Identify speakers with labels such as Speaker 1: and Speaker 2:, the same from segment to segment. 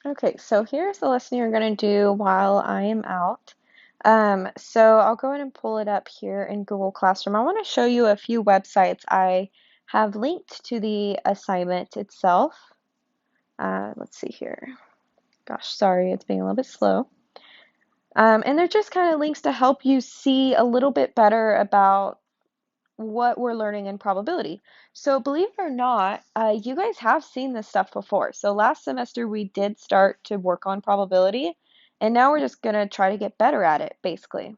Speaker 1: Okay, so here's the lesson you're going to do while I am out. So I'll go ahead and pull it up here in Google Classroom. I want to show you a few websites I have linked to the assignment itself. Let's see here. Gosh, sorry, it's being a little bit slow. And they're just kind of links to help you see a little bit better about what we're learning in probability. So believe it or not, you guys have seen this stuff before. So last semester we did start to work on probability, and now we're just going to try to get better at it, basically.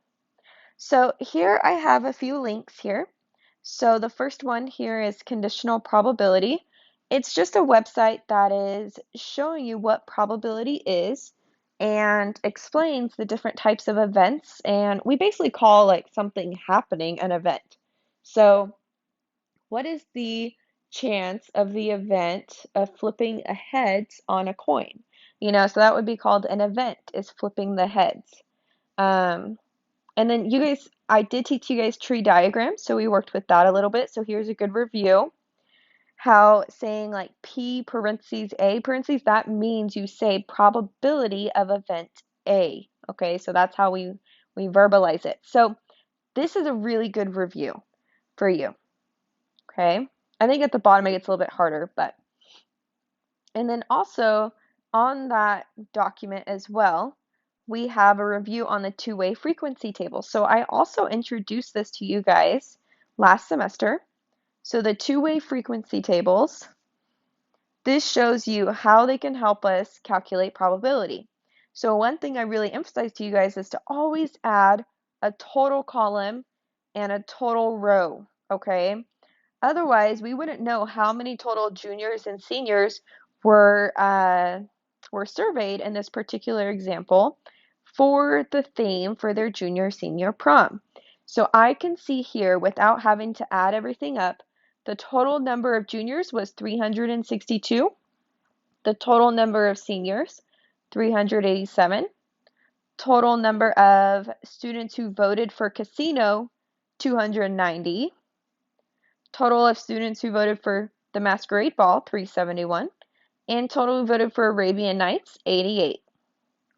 Speaker 1: So here I have a few links here. So the first one here is conditional probability. It's just a website that is showing you what probability is and explains the different types of events. And we basically call like something happening an event. So what is the chance of the event of flipping a heads on a coin? So that would be called an event, is flipping the heads. Um, and then I did teach you guys tree diagrams, so we worked with that a little bit. So here's a good review. How saying like P parentheses A parentheses, that means you say probability of event A. Okay, so that's how we verbalize it. So this is a really good review for you. Okay, I think at the bottom it gets a little bit harder, and then also on that document as well, we have a review on the two-way frequency table. So I also introduced this to you guys last semester. So the two-way frequency tables, this shows you how they can help us calculate probability. So one thing I really emphasize to you guys is to always add a total column and a total row, okay? Otherwise, we wouldn't know how many total juniors and seniors were were surveyed in this particular example for the theme for their junior senior prom. So I can see here without having to add everything up, the total number of juniors was 362. The total number of seniors, 387. Total number of students who voted for casino, 290. Total of students who voted for the masquerade ball, 371. And total who voted for Arabian Nights, 88.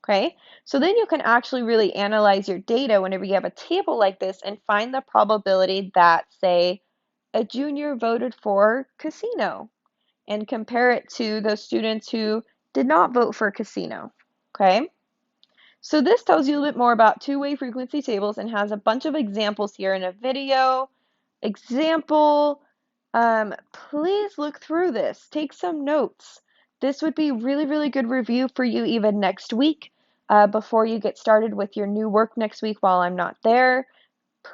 Speaker 1: Okay, so then you can actually really analyze your data whenever you have a table like this and find the probability that, say, a junior voted for casino and compare it to those students who did not vote for casino. Okay, so this tells you a little bit more about two-way frequency tables and has a bunch of examples here in a video example. Please look through this. Take some notes. This would be really, really good review for you even next week before you get started with your new work next week while I'm not there.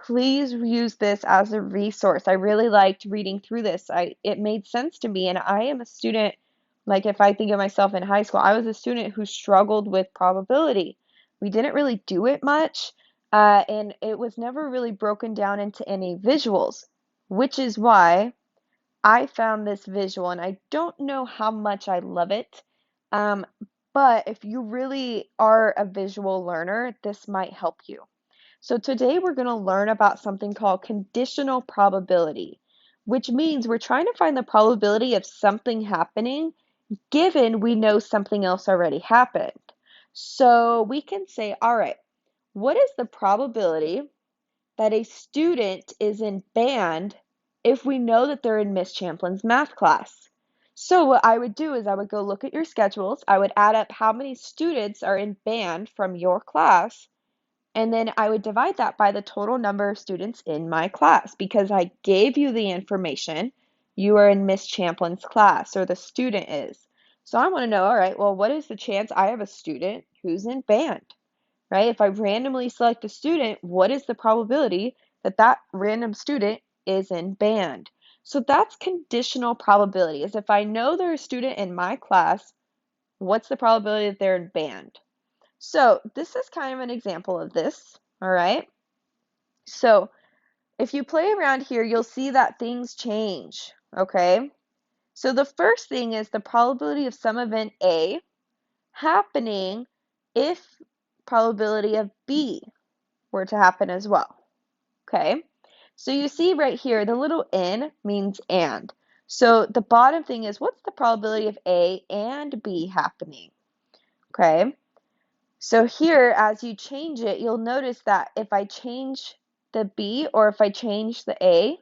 Speaker 1: Please use this as a resource. I really liked reading through this. It made sense to me, and I am a student, like if I think of myself in high school, I was a student who struggled with probability. We didn't really do it much, and it was never really broken down into any visuals, which is why I found this visual, and I don't know how much I love it. Um, but if you really are a visual learner, this might help you. So today we're going to learn about something called conditional probability, which means we're trying to find the probability of something happening given we know something else already happened. So we can say, all right, what is the probability that a student is in band if we know that they're in Miss Champlin's math class? So what I would do is I would go look at your schedules. I would add up how many students are in band from your class, and then I would divide that by the total number of students in my class because I gave you the information. You are in Miss Champlin's class, or the student is. So I want to know, all right, well, what is the chance I have a student who's in band, right? If I randomly select a student, what is the probability that that random student is in band? So that's conditional probability, is if I know they're a student in my class, what's the probability that they're in band? So this is kind of an example of this, all right? So if you play around here, you'll see that things change, okay? So the first thing is the probability of some event A happening if probability of B were to happen as well, okay? So you see right here, the little n means and. So the bottom thing is, what's the probability of A and B happening? Okay? So here, as you change it, you'll notice that if I change the B or if I change the A,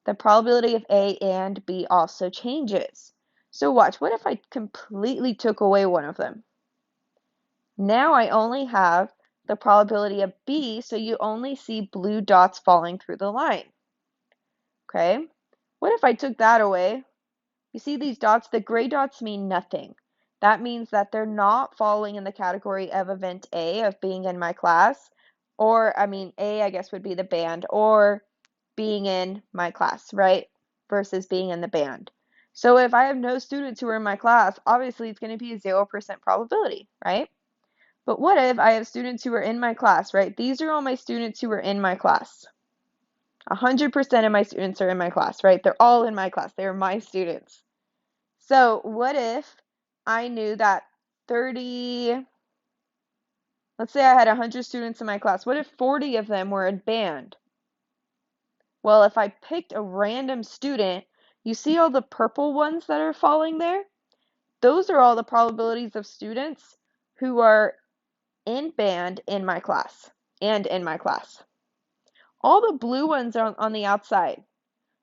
Speaker 1: the probability of A and B also changes. So watch, what if I completely took away one of them? Now I only have the probability of B, so you only see blue dots falling through the line. Okay? What if I took that away? You see these dots? The gray dots mean nothing. That means that they're not falling in the category of event A, of being in my class, or, A, I guess, would be the band, or being in my class, right? Versus being in the band. So if I have no students who are in my class, obviously it's going to be a 0% probability, right? But what if I have students who are in my class, right? These are all my students who are in my class. 100% of my students are in my class, right? They're all in my class. They're my students. So what if I knew that 30, let's say I had 100 students in my class. What if 40 of them were in band? Well, if I picked a random student, you see all the purple ones that are falling there? Those are all the probabilities of students who are in band in my class and in my class. All the blue ones are on the outside.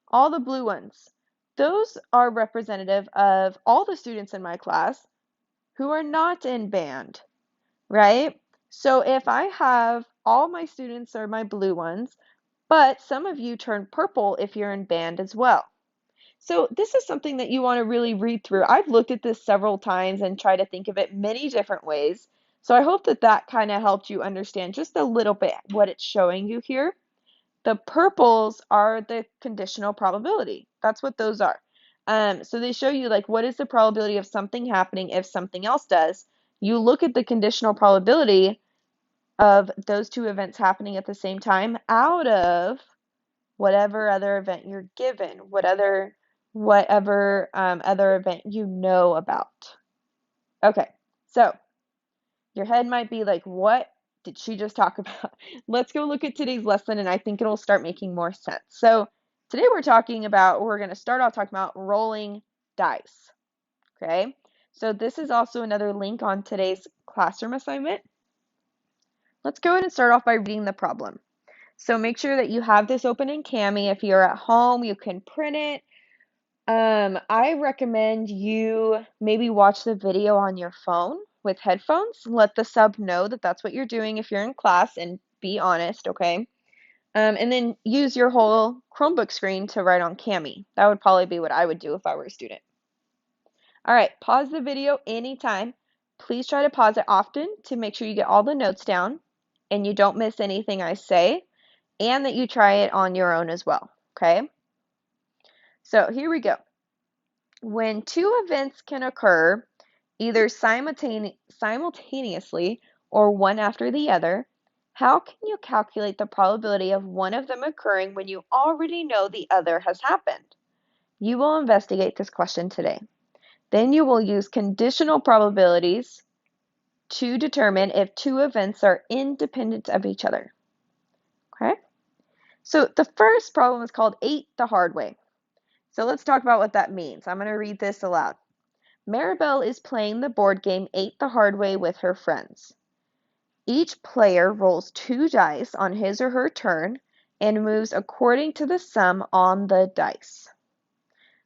Speaker 1: All the blue ones. Those are representative of all the students in my class who are not in band, right? So if I have all my students are my blue ones, but some of you turn purple if you're in band as well. So this is something that you want to really read through. I've looked at this several times and tried to think of it many different ways. So I hope that that kind of helped you understand just a little bit what it's showing you here. The purples are the conditional probability. That's what those are. So they show you like what is the probability of something happening if something else does. You look at the conditional probability of those two events happening at the same time out of whatever other event you're given, whatever other event you know about. Okay, so your head might be like, what did she just talk about? Let's go look at today's lesson, and I think it'll start making more sense. So today we're going to start off talking about rolling dice. Okay, so this is also another link on today's classroom assignment. Let's go ahead and start off by reading the problem. So make sure that you have this open in Kami. If you're at home, you can print it. I recommend you maybe watch the video on your phone with headphones. Let the sub know that that's what you're doing if you're in class, and be honest, okay? And then use your whole Chromebook screen to write on Kami. That would probably be what I would do if I were a student. All right, pause the video anytime. Please try to pause it often to make sure you get all the notes down and you don't miss anything I say, and that you try it on your own as well, okay? So here we go. When two events can occur either simultaneously or one after the other, how can you calculate the probability of one of them occurring when you already know the other has happened? You will investigate this question today. Then you will use conditional probabilities to determine if two events are independent of each other. Okay? So the first problem is called 8 the hard way. So let's talk about what that means. I'm going to read this aloud. Maribel is playing the board game 8 the hard way with her friends. Each player rolls 2 dice on his or her turn and moves according to the sum on the dice.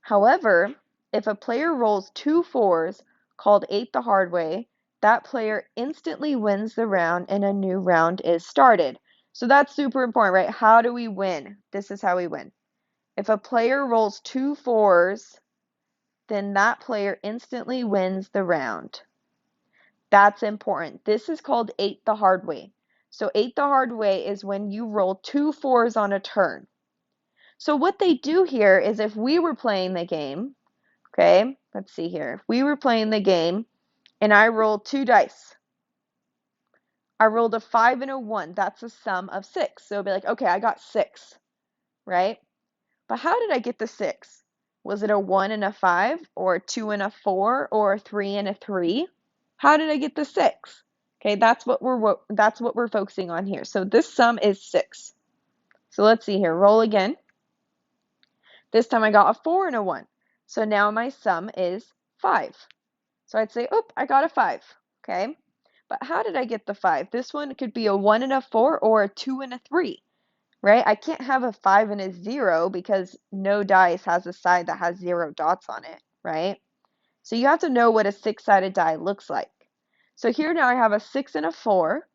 Speaker 1: However, if a player rolls 2 fours, called 8 the hard way, that player instantly wins the round and a new round is started. So that's super important, right? How do we win? This is how we win. If a player rolls 2 fours, then that player instantly wins the round. That's important. This is called 8 the hard way. So 8 the hard way is when you roll 2 fours on a turn. So what they do here is if we were playing the game, okay, let's see here. If we were playing the game and I rolled 2 dice, I rolled a 5 and a 1. That's a sum of 6. So it'll be like, okay, I got 6, right? But how did I get the 6? Was it a 1 and a 5, or a 2 and a 4, or a 3 and a 3? How did I get the 6? Okay, that's what we're focusing on here. So this sum is 6. So let's see here. Roll again. This time I got a 4 and a 1. So now my sum is 5. So I'd say, oh, I got a 5. okay? But how did I get the 5? This one could be a 1 and a 4 or a 2 and a 3, right? I can't have a 5 and a 0 because no dice has a side that has 0 dots on it, right? So you have to know what a 6-sided die looks like. So here now I have a 6 and a 4.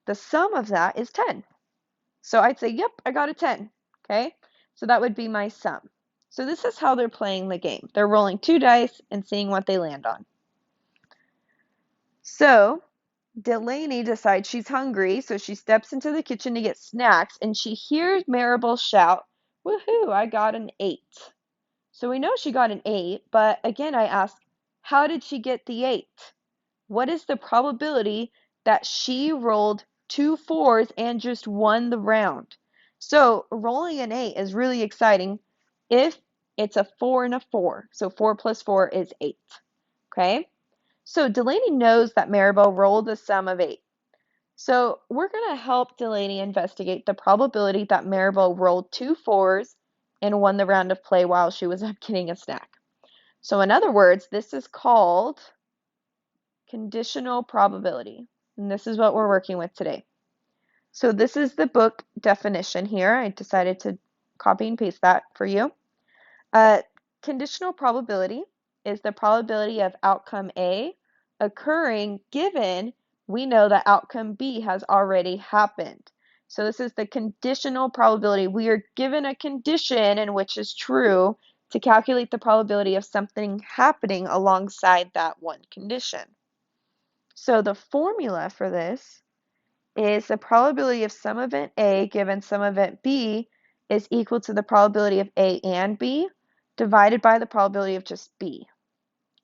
Speaker 1: The sum of that is 10. So I'd say, yep, I got a 10, okay? So that would be my sum. So this is how they're playing the game. They're rolling 2 dice and seeing what they land on. So Delaney decides she's hungry, so she steps into the kitchen to get snacks, and she hears Maribel shout, "Woohoo, I got an 8." So we know she got an 8, but again I ask, how did she get the 8? What is the probability that she rolled 2 4s and just won the round? So rolling an 8 is really exciting if it's a 4 and a 4. So 4 plus 4 is 8. Okay? So Delaney knows that Maribel rolled a sum of 8. So we're going to help Delaney investigate the probability that Maribel rolled 2 4s and won the round of play while she was up getting a snack. So in other words, this is called conditional probability. And this is what we're working with today. So this is the book definition here. I decided to copy and paste that for you. Conditional probability is the probability of outcome A occurring given we know that outcome B has already happened. So this is the conditional probability. We are given a condition in which is true to calculate the probability of something happening alongside that one condition. So the formula for this is the probability of some event A given some event B is equal to the probability of A and B divided by the probability of just B.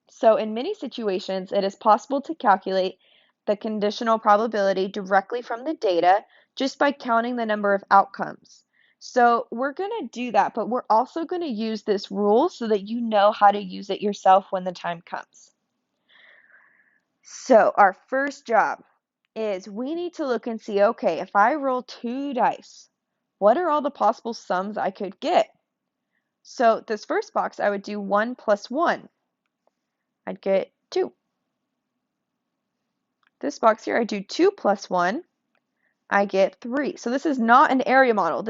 Speaker 1: So in many situations, it is possible to calculate the conditional probability directly from the data just by counting the number of outcomes. So we're going to do that, but we're also going to use this rule so that you know how to use it yourself when the time comes. So our first job is we need to look and see, okay, if I roll 2 dice, what are all the possible sums I could get? So this first box, I would do 1 plus 1. I'd get 2. This box here, I do 2 plus 1. I get 3. So this is not an area model.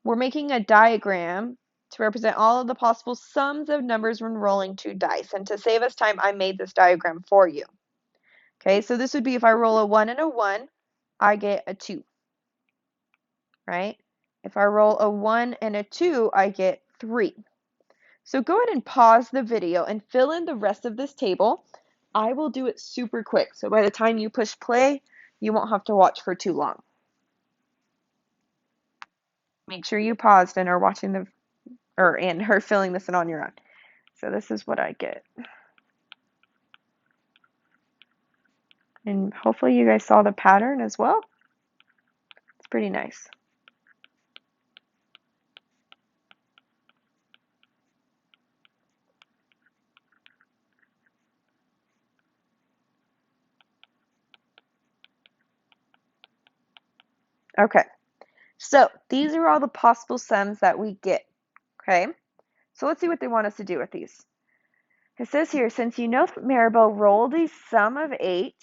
Speaker 1: We're making a diagram to represent all of the possible sums of numbers when rolling 2 dice. And to save us time, I made this diagram for you. Okay, so this would be if I roll a 1 and a 1, I get a 2, right? If I roll a 1 and a 2, I get 3. So go ahead and pause the video and fill in the rest of this table. I will do it super quick, so by the time you push play, you won't have to watch for too long. Make sure you paused and are watching and are filling this in on your own. So this is what I get. And hopefully you guys saw the pattern as well. It's pretty nice. Okay, so these are all the possible sums that we get, okay? So let's see what they want us to do with these. It says here, since you know that Maribel rolled a sum of 8,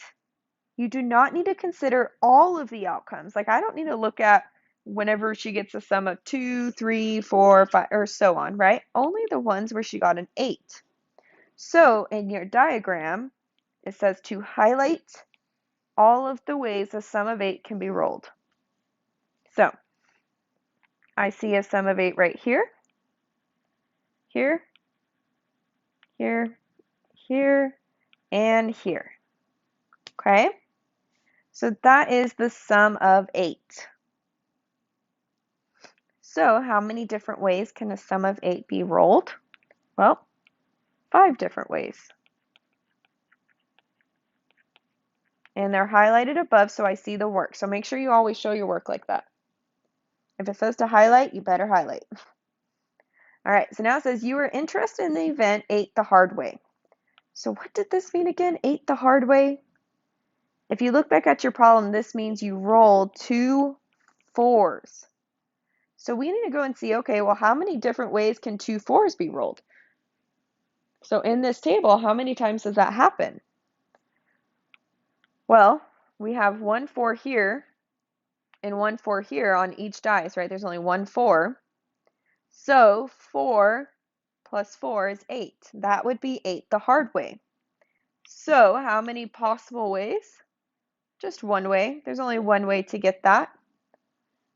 Speaker 1: you do not need to consider all of the outcomes. Like I don't need to look at whenever she gets a sum of 2, 3, 4, 5, or so on, right? Only the ones where she got an 8. So in your diagram, it says to highlight all of the ways a sum of 8 can be rolled. So I see a sum of 8 right here, here, here, here, and here. Okay? So that is the sum of 8. So how many different ways can a sum of 8 be rolled? Well, 5 different ways. And they're highlighted above so I see the work. So make sure you always show your work like that. If it says to highlight, you better highlight. All right, so now it says you were interested in the event 8 the hard way. So what did this mean again, 8 the hard way? If you look back at your problem, this means you rolled 2 4s. So we need to go and see, okay, well, how many different ways can 2 4s be rolled? So in this table, how many times does that happen? Well, we have 1 4 here and 1 4 here on each dice, right? There's only 1 4. So 4 plus 4 is 8. That would be 8 the hard way. So how many possible ways? Just one way. There's only one way to get that.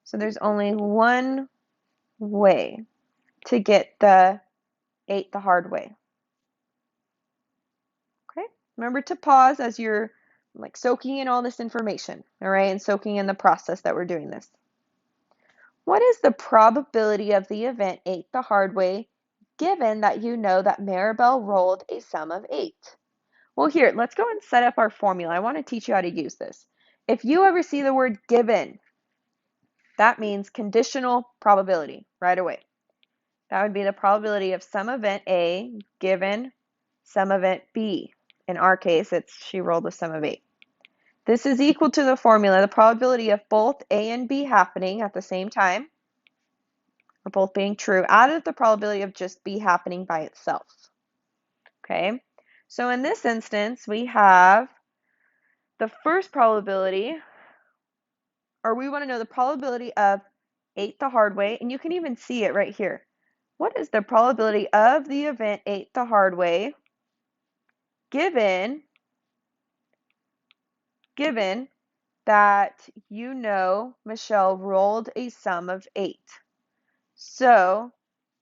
Speaker 1: So there's only one way to get the 8 the hard way. Okay? Remember to pause as you're like soaking in all this information, all right, and soaking in the process that we're doing this. What is the probability of the event 8 the hard way, given that you know that Maribel rolled a sum of 8? Well, here, let's go and set up our formula. I want to teach you how to use this. If you ever see the word given, that means conditional probability right away. That would be the probability of some event A given some event B. In our case, it's she rolled a sum of 8. This is equal to the formula, the probability of both A and B happening at the same time, or both being true, out of the probability of just B happening by itself. Okay, so in this instance, we have the first probability, or we want to know the probability of 8 the hard way, and you can even see it right here. What is the probability of the event 8 the hard way given that you know Michelle rolled a sum of 8? So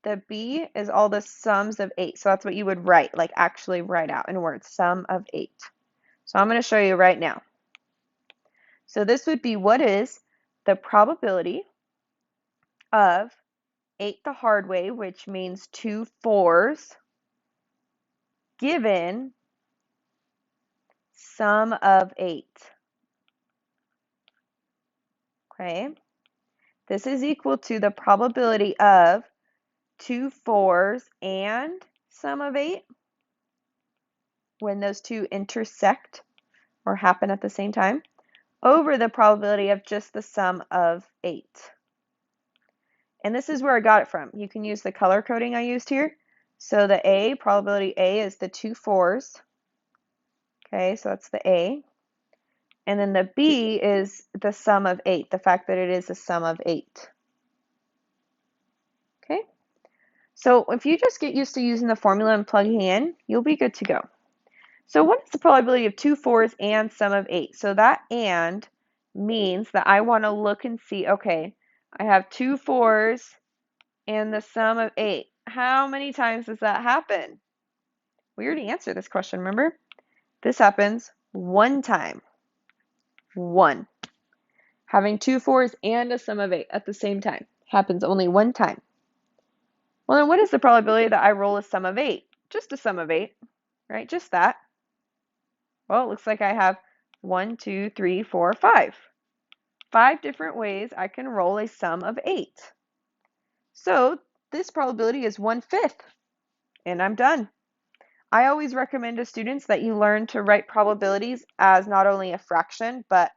Speaker 1: the B is all the sums of 8. So that's what you would write, like actually write out in words, sum of 8. So I'm going to show you right now. So this would be, what is the probability of 8 the hard way, which means 2 4s, given sum of 8. Okay, this is equal to the probability of 2 4s and sum of 8 when those two intersect or happen at the same time, over the probability of just the sum of 8. And this is where I got it from. You can use the color coding I used here. So the A, probability A, is the 2 4s. Okay, so that's the A. And then the B is the sum of 8, the fact that it is a sum of 8. Okay, so if you just get used to using the formula and plugging in, you'll be good to go. So what is the probability of 2 4s and sum of 8? So that and means that I want to look and see, okay, I have 2 4s and the sum of 8. How many times does that happen? We already answered this question, remember? This happens one time. One. Having 2 4s and a sum of 8 at the same time happens only one time. Well, then what is the probability that I roll a sum of 8? Just a sum of 8, right? Just that. Well, it looks like I have 1, 2, 3, 4, 5. 5 different ways I can roll a sum of 8. So this probability is 1/5, and I'm done. I always recommend to students that you learn to write probabilities as not only a fraction, but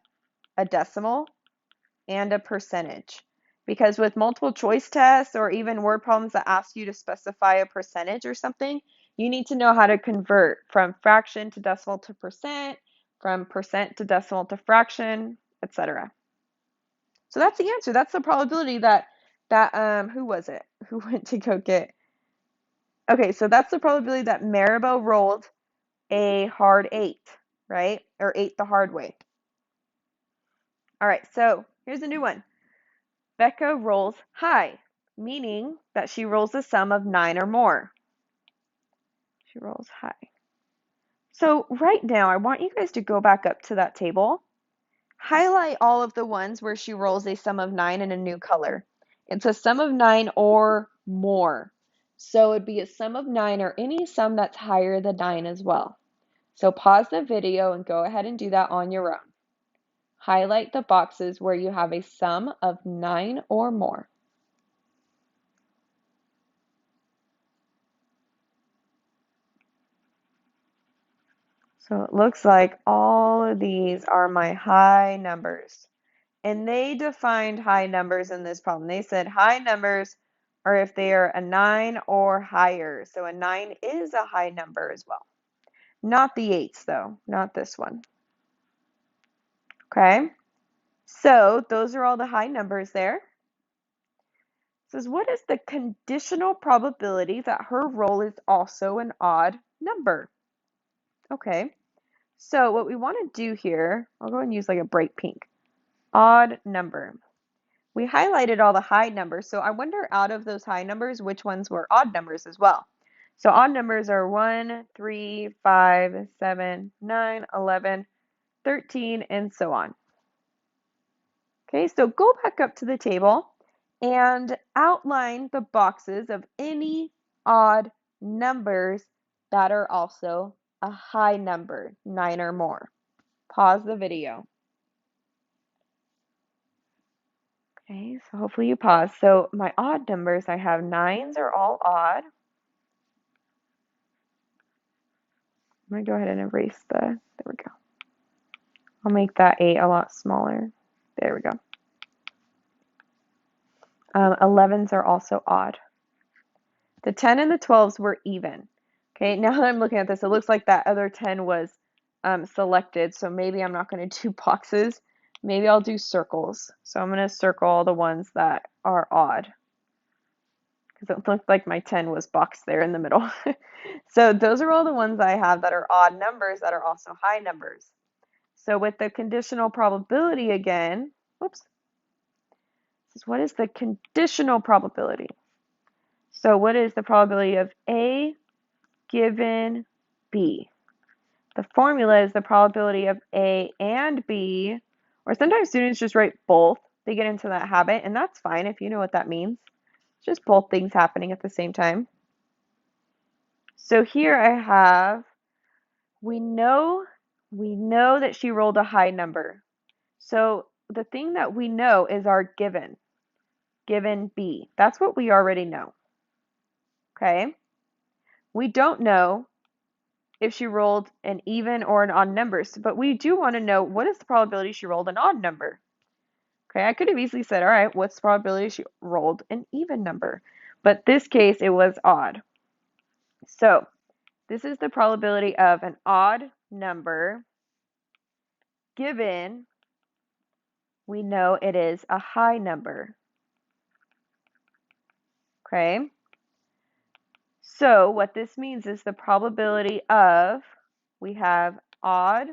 Speaker 1: a decimal and a percentage. Because with multiple choice tests or even word problems that ask you to specify a percentage or something, you need to know how to convert from fraction to decimal to percent, from percent to decimal to fraction, etc. So that's the answer. That's the probability that who was it? Who went to go get? Okay, so that's the probability that Maribel rolled a hard 8, right? Or 8 the hard way. All right, so here's a new one. Becca rolls high, meaning that she rolls a sum of 9 or more. She rolls high. So right now, I want you guys to go back up to that table. Highlight all of the ones where she rolls a sum of 9 in a new color. It's a sum of 9 or more. So it'd be a sum of 9 or any sum that's higher than 9 as well. So pause the video and go ahead and do that on your own. Highlight the boxes where you have a sum of 9 or more. So it looks like all of these are my high numbers. And they defined high numbers in this problem. They said high numbers are if they are a 9 or higher. So a 9 is a high number as well. Not the 8s though, not this one. Okay, so those are all the high numbers there. It says, what is the conditional probability that her roll is also an odd number? Okay, so what we want to do here, I'll go and use like a bright pink, odd number. We highlighted all the high numbers, so I wonder out of those high numbers, which ones were odd numbers as well. So odd numbers are 1, 3, 5, 7, 9, 11, 13, and so on. Okay, so go back up to the table and outline the boxes of any odd numbers that are also a high number, 9 or more. Pause the video. Okay, so hopefully you pause. So my odd numbers, I have 9s are all odd. I'm going to go ahead and erase there we go. I'll make that 8 a lot smaller. There we go. 11s are also odd. The 10 and the 12s were even. Okay, now that I'm looking at this, it looks like that other 10 was selected, so maybe I'm not going to do boxes. Maybe I'll do circles. So I'm going to circle all the ones that are odd, because it looked like my 10 was boxed there in the middle. So those are all the ones I have that are odd numbers that are also high numbers. So with the conditional probability again, whoops, this is what is the conditional probability? So what is the probability of A given B? The formula is the probability of A and B, or sometimes students just write both. They get into that habit, and that's fine if you know what that means. It's just both things happening at the same time. So here I have, we know that she rolled a high number. So the thing that we know is our given B. That's what we already know. Okay? We don't know if she rolled an even or an odd number, but we do want to know what is the probability she rolled an odd number. Okay, I could have easily said, all right, what's the probability she rolled an even number? But this case, it was odd. So this is the probability of an odd number given we know it is a high number. Okay? So what this means is the probability of, we have odd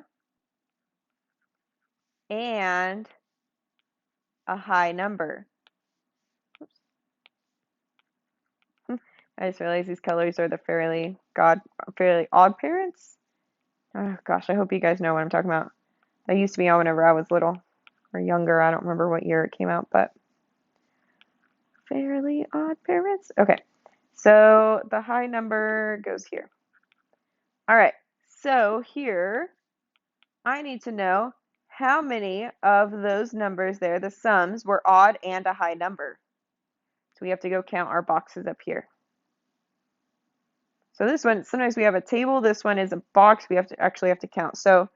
Speaker 1: and a high number. Oops. I just realized these colors are the fairly odd parents. Oh gosh, I hope you guys know what I'm talking about. That used to be on whenever I was little or younger. I don't remember what year it came out, but fairly odd parents. Okay, so the high number goes here. All right, so here I need to know how many of those numbers there, the sums, were odd and a high number. So we have to go count our boxes up here. So this one, sometimes we have a table. This one is a box. We actually have to count. So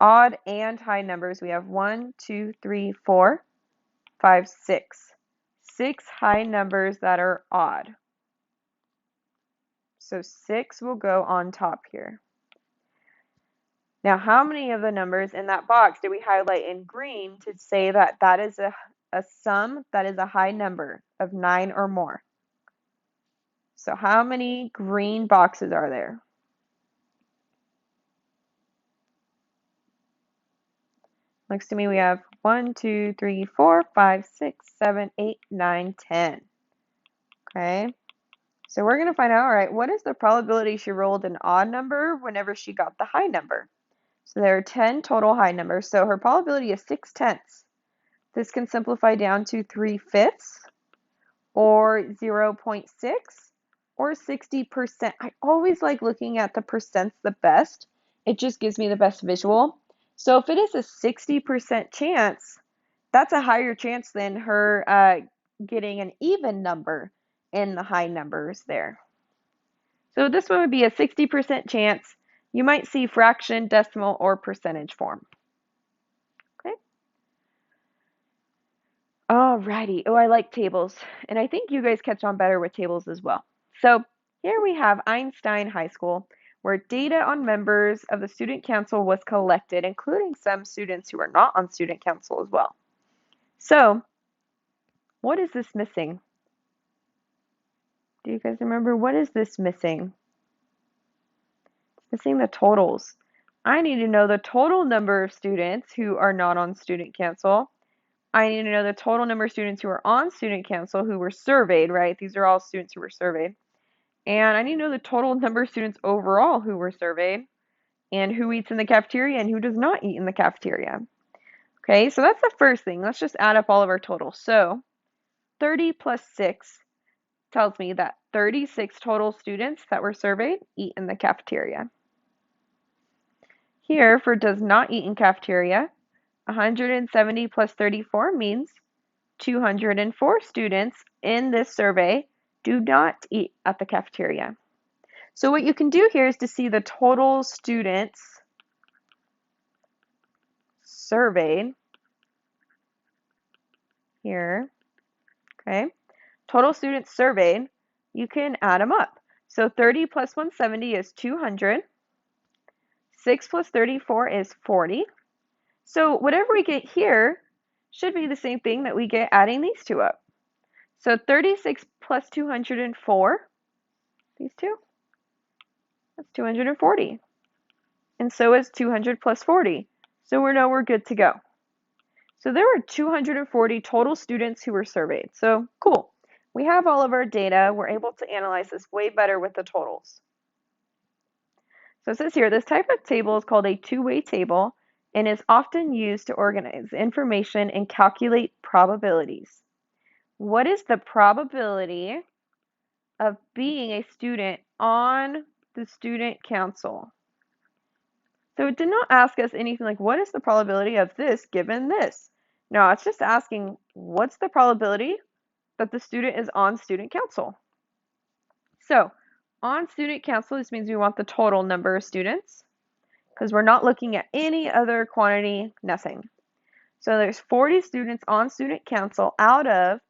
Speaker 1: odd and high numbers, we have 1, 2, 3, 4, 5, 6. 6 high numbers that are odd. So 6 will go on top here. Now, how many of the numbers in that box do we highlight in green to say that that is a sum that is a high number of 9 or more? So how many green boxes are there? Next to me, we have 1, 2, 3, 4, 5, 6, 7, 8, 9, 10. Okay, so we're going to find out, all right, what is the probability she rolled an odd number whenever she got the high number? So there are 10 total high numbers, so her probability is 6/10. This can simplify down to 3/5 or 0.6 or 60%. I always like looking at the percents the best. It just gives me the best visual. So if it is a 60% chance, that's a higher chance than her getting an even number in the high numbers there. So this one would be a 60% chance. You might see fraction, decimal, or percentage form. Okay. Alrighty. Oh, I like tables. And I think you guys catch on better with tables as well. So here we have Einstein High School. where data on members of the student council was collected, including some students who are not on student council as well. So, what is this missing? Do you guys remember what is this missing? It's missing the totals. I need to know the total number of students who are not on student council. I need to know the total number of students who are on student council who were surveyed, right? These are all students who were surveyed. And I need to know the total number of students overall who were surveyed and who eats in the cafeteria and who does not eat in the cafeteria. Okay, so that's the first thing. Let's just add up all of our totals. So 30 plus 6 tells me that 36 total students that were surveyed eat in the cafeteria. Here, for does not eat in cafeteria, 170 plus 34 means 204 students in this survey do not eat at the cafeteria. So what you can do here is to see the total students surveyed here, okay? Total students surveyed, you can add them up. So 30 plus 170 is 200. 6 plus 34 is 40. So whatever we get here should be the same thing that we get adding these two up. So 36 plus 204, these two, that's 240. And so is 200 plus 40. So we know we're good to go. So there were 240 total students who were surveyed. So cool. We have all of our data. We're able to analyze this way better with the totals. So it says here, this type of table is called a two-way table and is often used to organize information and calculate probabilities. What is the probability of being a student on the student council? So it did not ask us anything like, what is the probability of this given this? No, it's just asking, what's the probability that the student is on student council? So on student council, this means we want the total number of students because we're not looking at any other quantity, nothing. So there's 40 students on student council out of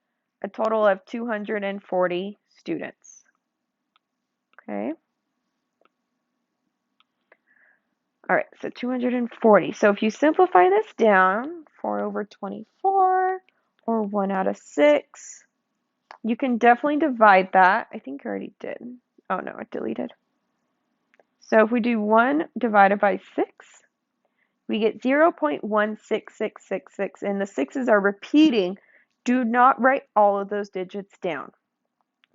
Speaker 1: a total of 240 students. Okay. All right, so 240. So if you simplify this down, 4 over 24, or 1 out of 6, you can definitely divide that. I think I already did. Oh no, it deleted. So if we do 1 divided by 6, we get 0.16666, and the 6's are repeating. Do not write all of those digits down.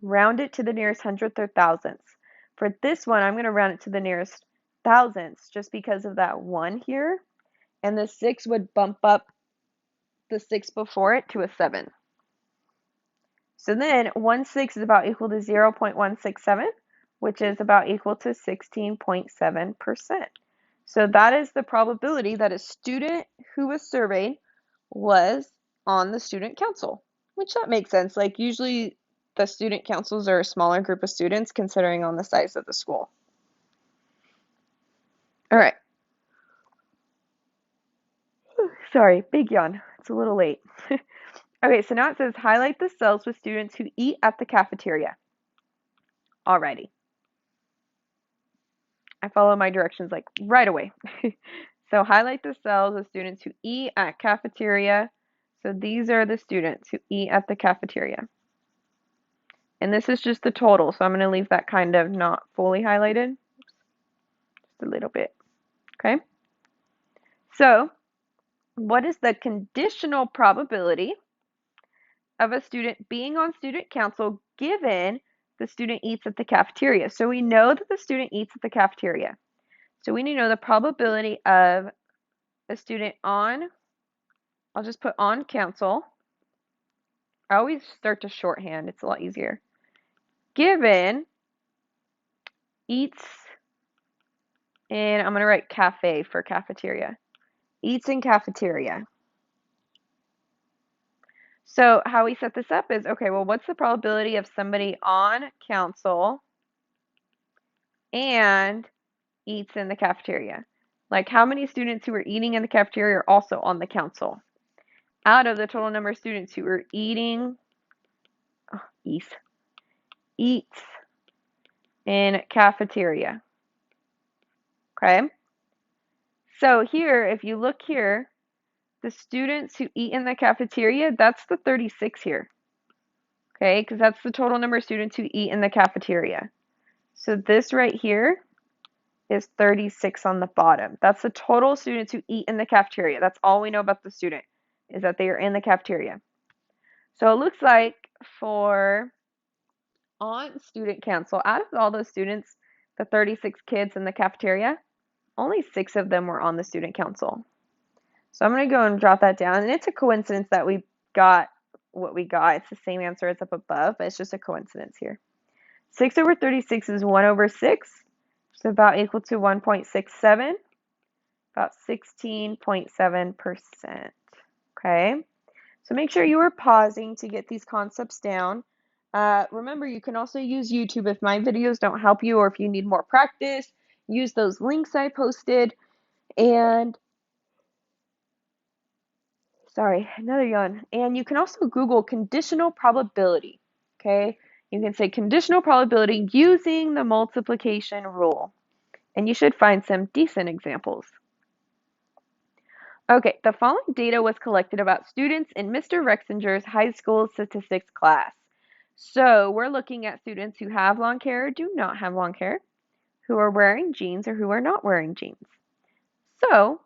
Speaker 1: Round it to the nearest hundredth or thousandths. For this one, I'm going to round it to the nearest thousandths just because of that 1 here, and the 6 would bump up the 6 before it to a 7. So then 1/6 is about equal to 0.167, which is about equal to 16.7%. So that is the probability that a student who was surveyed was on the student council, which that makes sense. Like usually the student councils are a smaller group of students considering on the size of the school. All right. Sorry, big yawn. It's a little late. Okay, so now it says highlight the cells with students who eat at the cafeteria. Alrighty. I follow my directions like right away. So highlight the cells with students who eat at cafeteria. So these are the students who eat at the cafeteria. And this is just the total, so I'm going to leave that kind of not fully highlighted. Just a little bit. Okay? So, what is the conditional probability of a student being on student council given the student eats at the cafeteria? So we know that the student eats at the cafeteria. So we need to know the probability of a student on, I'll just put on council. I always start to shorthand, it's a lot easier. Given eats in, I'm going to write cafe for cafeteria. Eats in cafeteria. So how we set this up is, okay, well, what's the probability of somebody on council and eats in the cafeteria? Like how many students who are eating in the cafeteria are also on the council? Out of the total number of students who are eats in cafeteria. Okay? So here, if you look here, the students who eat in the cafeteria, that's the 36 here. Okay? Because that's the total number of students who eat in the cafeteria. So this right here is 36 on the bottom. That's the total students who eat in the cafeteria. That's all we know about the student, is that they are in the cafeteria. So it looks like for on student council, out of all those students, the 36 kids in the cafeteria, only 6 of them were on the student council. So I'm going to go and jot that down. And it's a coincidence that we got what we got. It's the same answer as up above, but it's just a coincidence here. 6 over 36 is 1 over 6. So about equal to 1.67, about 16.7%. Okay? So make sure you are pausing to get these concepts down. Remember, you can also use YouTube if my videos don't help you or if you need more practice. Use those links I posted. And, sorry, another yawn. And you can also Google conditional probability. Okay? You can say conditional probability using the multiplication rule. And you should find some decent examples. Okay, the following data was collected about students in Mr. Rexinger's high school statistics class. So we're looking at students who have long hair or do not have long hair, who are wearing jeans or who are not wearing jeans. So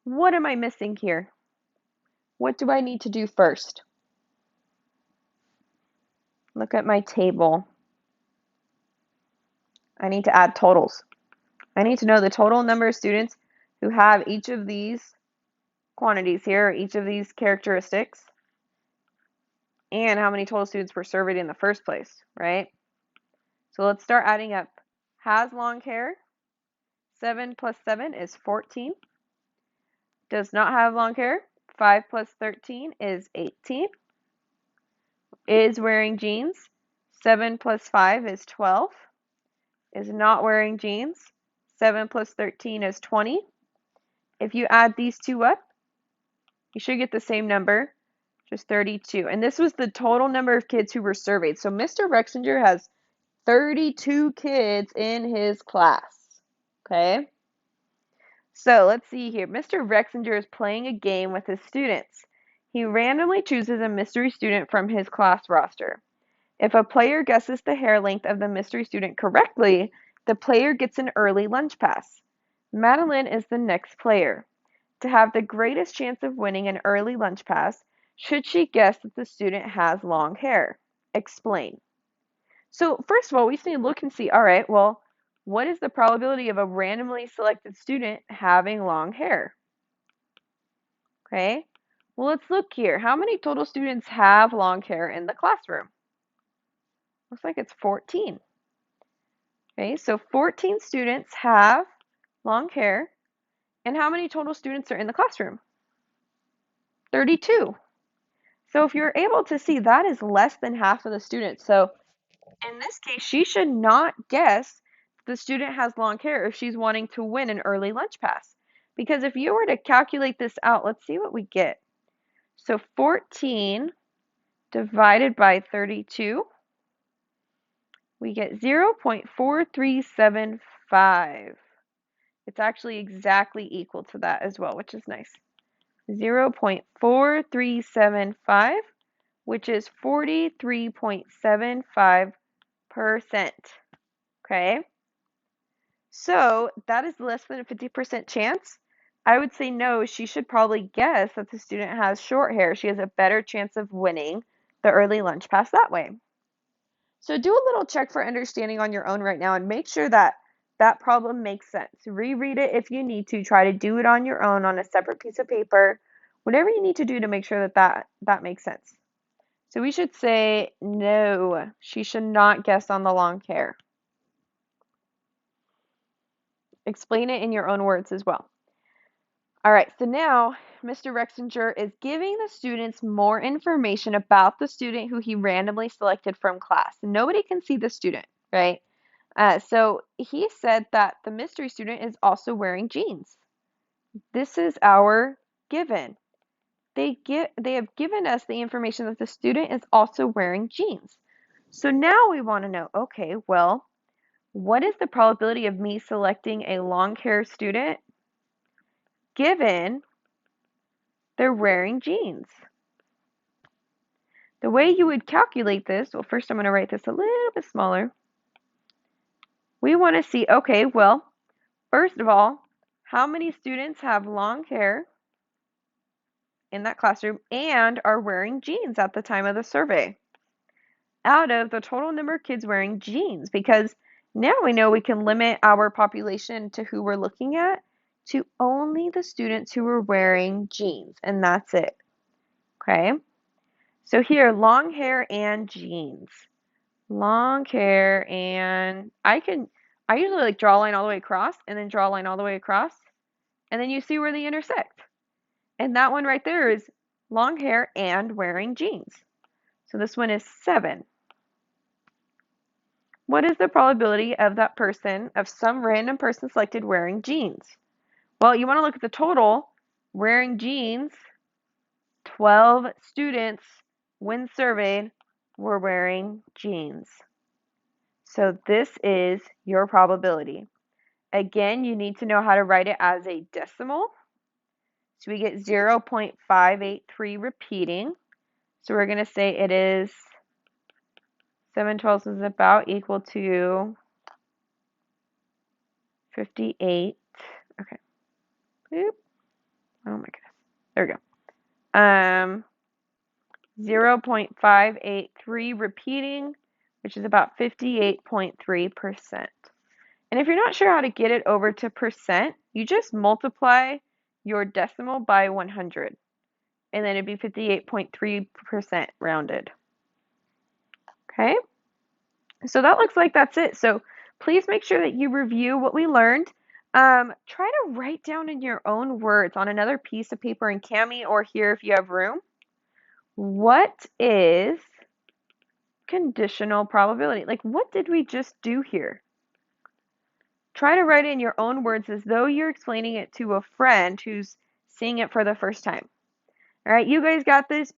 Speaker 1: what am I missing here? What do I need to do first? Look at my table. I need to add totals. I need to know the total number of students who have each of these quantities here, each of these characteristics, and how many total students were surveyed in the first place, right? So let's start adding up. Has long hair, 7 plus 7 is 14. Does not have long hair, 5 plus 13 is 18. Is wearing jeans, 7 plus 5 is 12. Is not wearing jeans, 7 plus 13 is 20. If you add these two up, you should get the same number, just 32. And this was the total number of kids who were surveyed. So Mr. Rexinger has 32 kids in his class. Okay? So let's see here. Mr. Rexinger is playing a game with his students. He randomly chooses a mystery student from his class roster. If a player guesses the hair length of the mystery student correctly, the player gets an early lunch pass. Madeline is the next player. To have the greatest chance of winning an early lunch pass, should she guess that the student has long hair? Explain. So first of all, we just need to look and see, all right, well, what is the probability of a randomly selected student having long hair? Okay, well, let's look here. How many total students have long hair in the classroom? Looks like it's 14. Okay, so 14 students have long hair. And how many total students are in the classroom? 32. So if you're able to see, that is less than half of the students. So in this case, she should not guess the student has long hair if she's wanting to win an early lunch pass. Because if you were to calculate this out, let's see what we get. So 14 divided by 32, we get 0.4375. It's actually exactly equal to that as well, which is nice. 0.4375, which is 43.75%. Okay? So that is less than a 50% chance. I would say no, she should probably guess that the student has short hair. She has a better chance of winning the early lunch pass that way. So do a little check for understanding on your own right now and make sure that that problem makes sense. Reread it if you need to. Try to do it on your own on a separate piece of paper. Whatever you need to do to make sure that that makes sense. So we should say no, she should not guess on the long hair. Explain it in your own words as well. All right, so now Mr. Rexinger is giving the students more information about the student who he randomly selected from class. Nobody can see the student, right? So he said that the mystery student is also wearing jeans. This is our given. They have given us the information that the student is also wearing jeans. So now we want to know, okay, well, What is the probability of me selecting a long hair student given they're wearing jeans? The way you would calculate this, well, first I'm going to write this a little bit smaller. We want to see, okay, well, first of all, how many students have long hair in that classroom and are wearing jeans at the time of the survey out of the total number of kids wearing jeans, because now we know we can limit our population to who we're looking at to only the students who are wearing jeans, and that's it. Okay, so here, long hair and jeans. Long hair, and I usually like draw a line all the way across and then draw a line all the way across, and then you see where they intersect. And that one right there is long hair and wearing jeans. So this one is 7. What is the probability of that person, of some random person selected wearing jeans? Well, you want to look at the total. Wearing jeans, 12 students, when surveyed, were wearing jeans. So this is your probability. Again, you need to know how to write it as a decimal. So we get 0.583 repeating. So we're going to say it is 7/12 is about equal to 58. Okay. Oop. Oh my goodness. There we go. 0.583 repeating, which is about 58.3%. And if you're not sure how to get it over to percent, you just multiply your decimal by 100. And then it'd be 58.3% rounded. Okay? So that looks like that's it. So please make sure that you review what we learned. Try to write down in your own words on another piece of paper in Cami or here if you have room. What is conditional probability? Like, what did we just do here? Try to write it in your own words as though you're explaining it to a friend who's seeing it for the first time. All right, you guys got this.